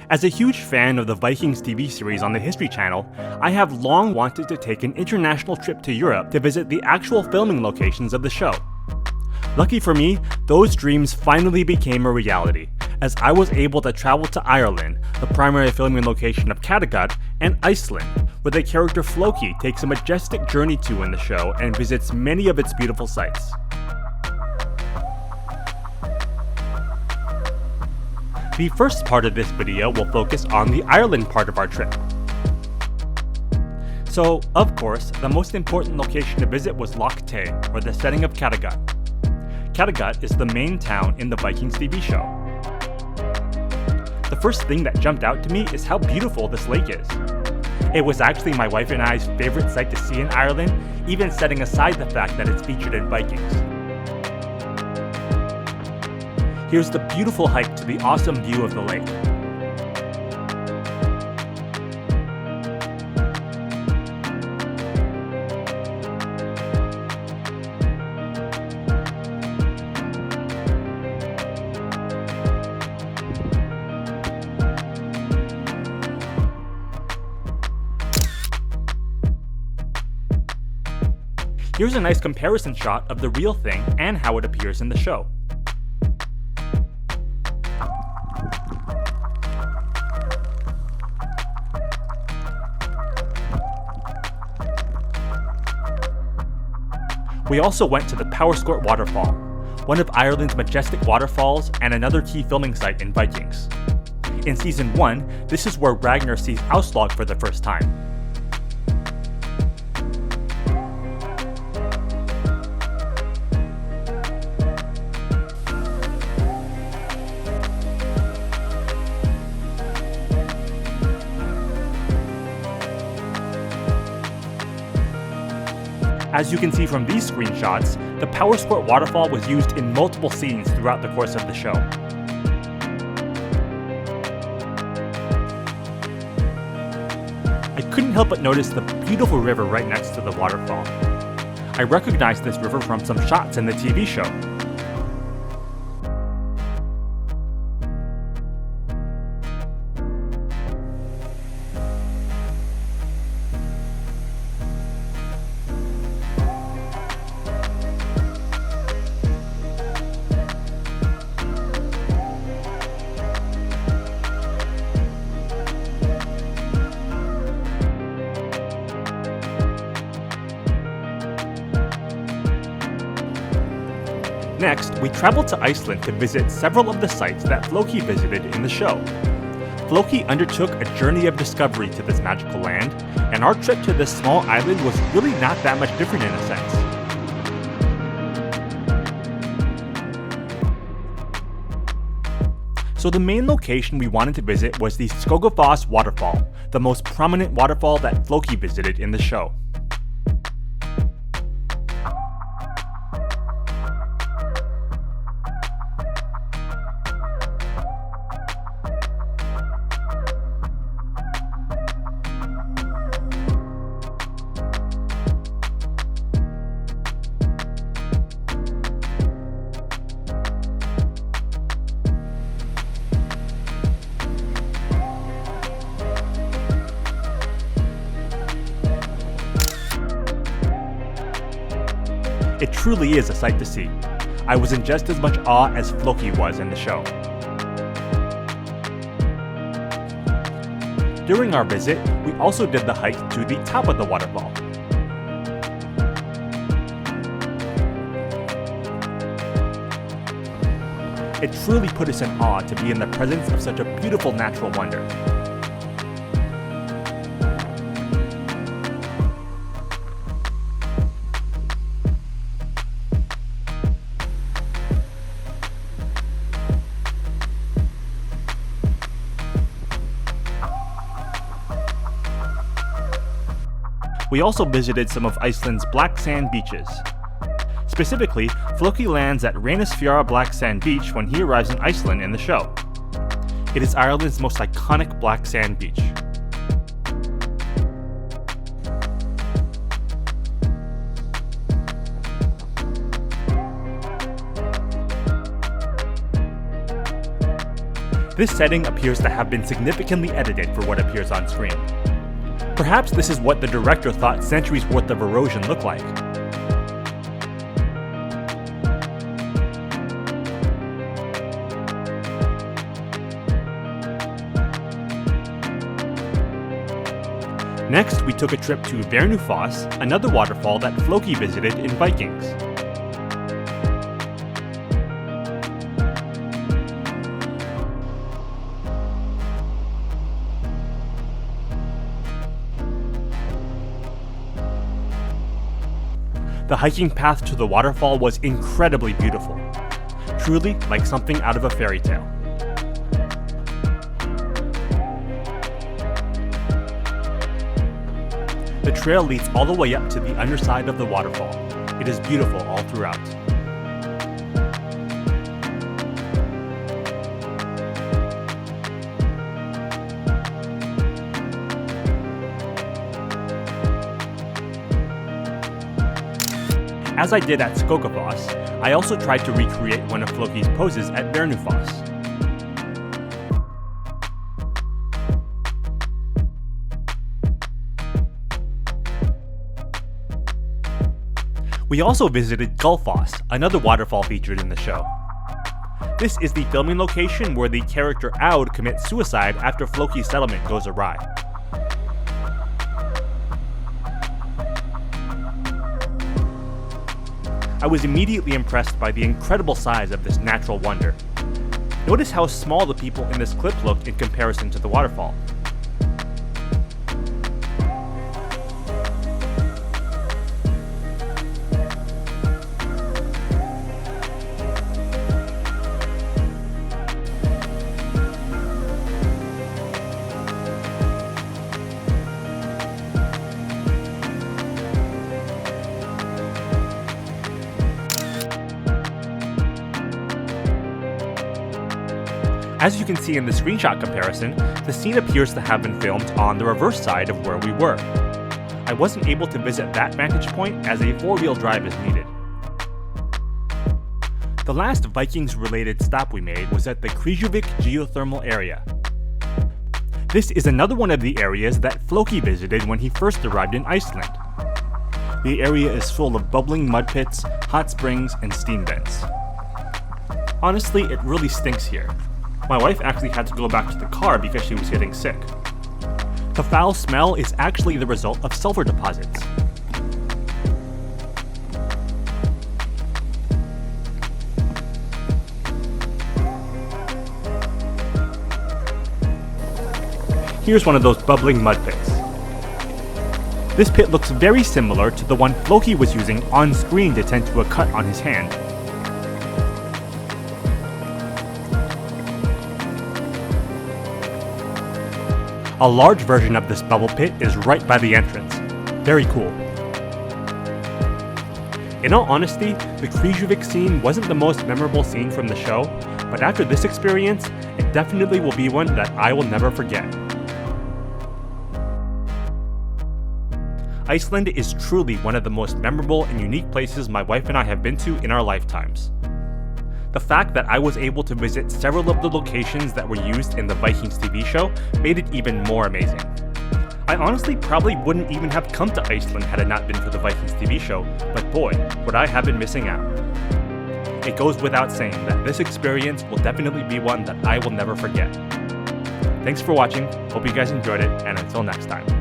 As a huge fan of the Vikings TV series on the History Channel, I have long wanted to take an international trip to Europe to visit the actual filming locations of the show. Lucky for me, those dreams finally became a reality, as I was able to travel to Ireland, the primary filming location of Kattegat, and Iceland, where the character Floki takes a majestic journey to in the show and visits many of its beautiful sights. The first part of this video will focus on the Ireland part of our trip. So, of course, the most important location to visit was Lough Tay, or the setting of Kattegat. Kattegat is the main town in the Vikings TV show. The first thing that jumped out to me is how beautiful this lake is. It was actually my wife and I's favorite sight to see in Ireland, even setting aside the fact that it's featured in Vikings. Here's the beautiful hike to the awesome view of the lake. Here's a nice comparison shot of the real thing and how it appears in the show. We also went to the Powerscourt Waterfall, one of Ireland's majestic waterfalls and another key filming site in Vikings. In Season 1, this is where Ragnar sees Aslaug for the first time. As you can see from these screenshots, the Powerscourt Waterfall was used in multiple scenes throughout the course of the show. I couldn't help but notice the beautiful river right next to the waterfall. I recognized this river from some shots in the TV show. Next, we traveled to Iceland to visit several of the sites that Floki visited in the show. Floki undertook a journey of discovery to this magical land, and our trip to this small island was really not that much different in a sense. So the main location we wanted to visit was the Skogafoss Waterfall, the most prominent waterfall that Floki visited in the show. It truly is a sight to see. I was in just as much awe as Floki was in the show. During our visit, we also did the hike to the top of the waterfall. It truly put us in awe to be in the presence of such a beautiful natural wonder. We also visited some of Iceland's black sand beaches. Specifically, Floki lands at Reynisfjara Black Sand Beach when he arrives in Iceland in the show. It is Ireland's most iconic black sand beach. This setting appears to have been significantly edited for what appears on screen. Perhaps this is what the director thought centuries worth of erosion looked like. Next, we took a trip to Vernufoss, another waterfall that Floki visited in Vikings. The hiking path to the waterfall was incredibly beautiful, truly like something out of a fairy tale. The trail leads all the way up to the underside of the waterfall. It is beautiful all throughout. As I did at Skogafoss, I also tried to recreate one of Floki's poses at Vernufoss. We also visited Gullfoss, another waterfall featured in the show. This is the filming location where the character Aud commits suicide after Floki's settlement goes awry. I was immediately impressed by the incredible size of this natural wonder. Notice how small the people in this clip looked in comparison to the waterfall. As you can see in the screenshot comparison, the scene appears to have been filmed on the reverse side of where we were. I wasn't able to visit that vantage point as a 4-wheel drive is needed. The last Vikings-related stop we made was at the Krýžuvik geothermal area. This is another one of the areas that Floki visited when he first arrived in Iceland. The area is full of bubbling mud pits, hot springs, and steam vents. Honestly, it really stinks here. My wife actually had to go back to the car because she was getting sick. The foul smell is actually the result of sulfur deposits. Here's one of those bubbling mud pits. This pit looks very similar to the one Floki was using on screen to tend to a cut on his hand. A large version of this bubble pit is right by the entrance. Very cool. In all honesty, the Krýžuvik scene wasn't the most memorable scene from the show, but after this experience, it definitely will be one that I will never forget. Iceland is truly one of the most memorable and unique places my wife and I have been to in our lifetimes. The fact that I was able to visit several of the locations that were used in the Vikings TV show made it even more amazing. I honestly probably wouldn't even have come to Iceland had it not been for the Vikings TV show, but boy, would I have been missing out. It goes without saying that this experience will definitely be one that I will never forget. Thanks for watching, hope you guys enjoyed it, and until next time.